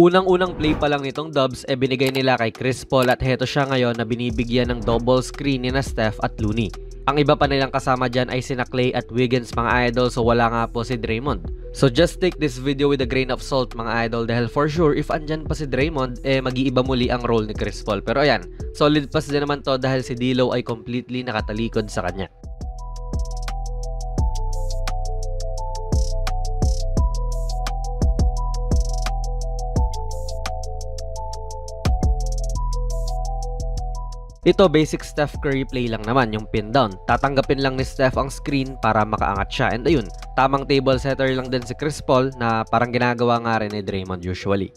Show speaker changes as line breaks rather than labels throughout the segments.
Unang-unang play pa lang nitong dubs binigay nila kay Chris Paul at heto siya ngayon na binibigyan ng double screen ni na Steph at Looney. Ang iba pa nilang kasama dyan ay sina Clay at Wiggins mga idol, so wala nga po si Draymond. So just take this video with a grain of salt mga idol, dahil for sure if andyan pa si Draymond mag-iiba muli ang role ni Chris Paul. Pero ayan, solid pass din naman to dahil si D'Lo ay completely nakatalikod sa kanya. Ito basic Steph Curry play lang naman, yung pin down. Tatanggapin lang ni Steph ang screen para makaangat siya, and ayun, tamang table setter lang din si Chris Paul na parang ginagawa nga rin ni Draymond usually.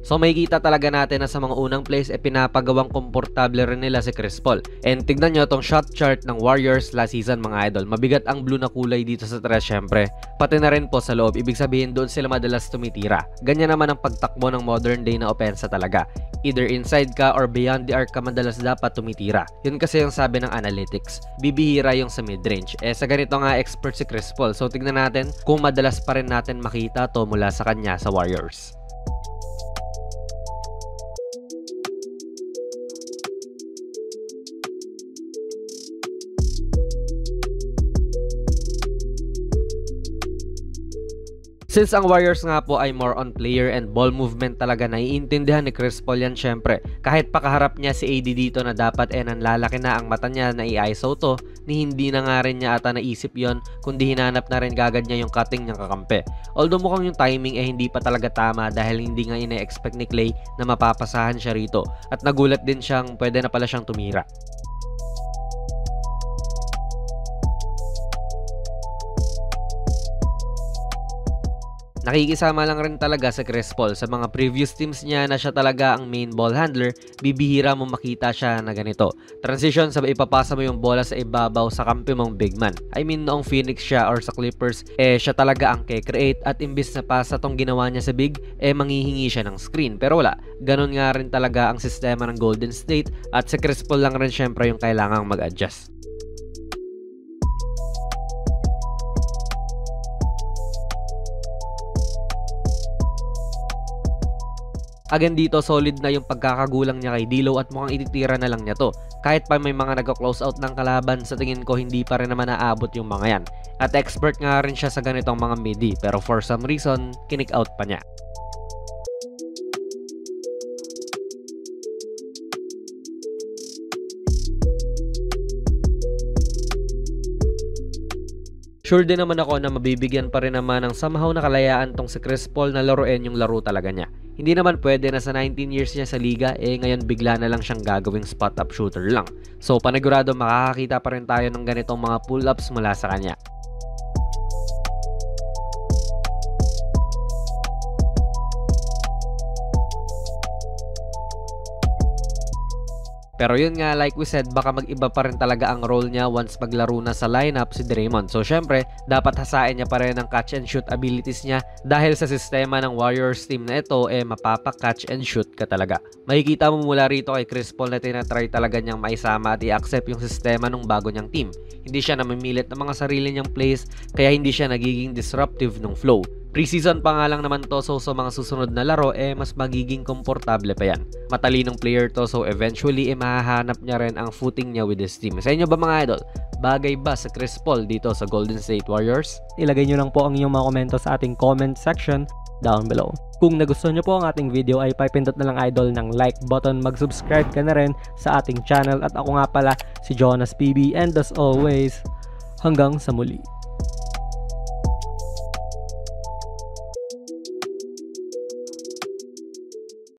So makikita talaga natin na sa mga unang plays pinapagawang komportable rin nila si Chris Paul. And tignan nyo tong shot chart ng Warriors last season mga idol. Mabigat ang blue na kulay dito sa tres syempre. Pati na rin po sa loob. Ibig sabihin doon sila madalas tumitira. Ganyan naman ang pagtakbo ng modern day na opensa talaga. Either inside ka or beyond the arc ka madalas dapat tumitira. Yun kasi yung sabi ng analytics. Bibihira yung sa mid-range. Sa ganito nga expert si Chris Paul. So tignan natin kung madalas pa rin natin makita to mula sa kanya sa Warriors. Since ang Warriors nga po ay more on player and ball movement talaga, naiintindihan ni Chris Paul yan syempre. Kahit pakaharap niya si AD dito na dapat nanlalaki na ang mata niya na i-ISO to, ni hindi na nga rin niya ata naisip yon, kundi hinanap na rin gagad niya yung cutting niyang kakampi. Although mukhang yung timing hindi pa talaga tama dahil hindi nga ina-expect ni Clay na mapapasahan siya rito. At nagulat din siyang pwede na pala siyang tumira. Nakikisama lang rin talaga sa Chris Paul sa mga previous teams niya na siya talaga ang main ball handler. Bibihira mo makita siya na ganito. Transition sa ipapasa mo yung bola sa ibabaw sa kampi mong big man. I mean noong Phoenix siya or sa Clippers, siya talaga ang ke-create at imbis na pasa tong ginawa niya sa big, manghihingi siya ng screen. Pero wala, ganun nga rin talaga ang sistema ng Golden State at sa Chris Paul lang rin syempre yung kailangang mag-adjust. Again dito, solid na yung pagkakagulang niya kay D'Lo at mukhang ititira na lang niya to. Kahit pa may mga nag-close out ng kalaban, sa tingin ko hindi pa rin naman naabot yung mga yan. At expert nga rin siya sa ganitong mga midi, pero for some reason, kinik out pa niya. Sure din naman ako na mabibigyan pa rin naman ng somehow na kalayaan tong si Chris Paul na laruin yung laro talaga niya. Hindi naman pwede na sa 19 years niya sa liga, ngayon bigla na lang siyang gagawing spot-up shooter lang. So panigurado makakakita pa rin tayo ng ganitong mga pull-ups mula sa kanya. Pero yun nga, like we said, baka mag-iba pa rin talaga ang role niya once maglaro na sa lineup si Draymond. So syempre, dapat hasain niya pa rin ang catch and shoot abilities niya dahil sa sistema ng Warriors team na ito, mapapa-catch and shoot ka talaga. Makikita mo mula rito kay Chris Paul na tinatry talaga niyang maisama at i-accept yung sistema ng bago niyang team. Hindi siya namimilit ng mga sarili niyang plays, kaya hindi siya nagiging disruptive ng flow. Preseason pa nga lang naman to, so sa mga susunod na laro, mas magiging komportable pa yan. Matalinong player to, so eventually, mahahanap niya rin ang footing niya with this team. Sa inyo ba mga idol? Bagay ba sa Chris Paul dito sa Golden State Warriors?
Ilagay nyo lang po ang inyong mga komento sa ating comment section down below. Kung nagustuhan nyo po ang ating video ay pipindot na lang idol ng like button, mag-subscribe ka na rin sa ating channel at ako nga pala si Jonas PB, and as always, hanggang sa muli.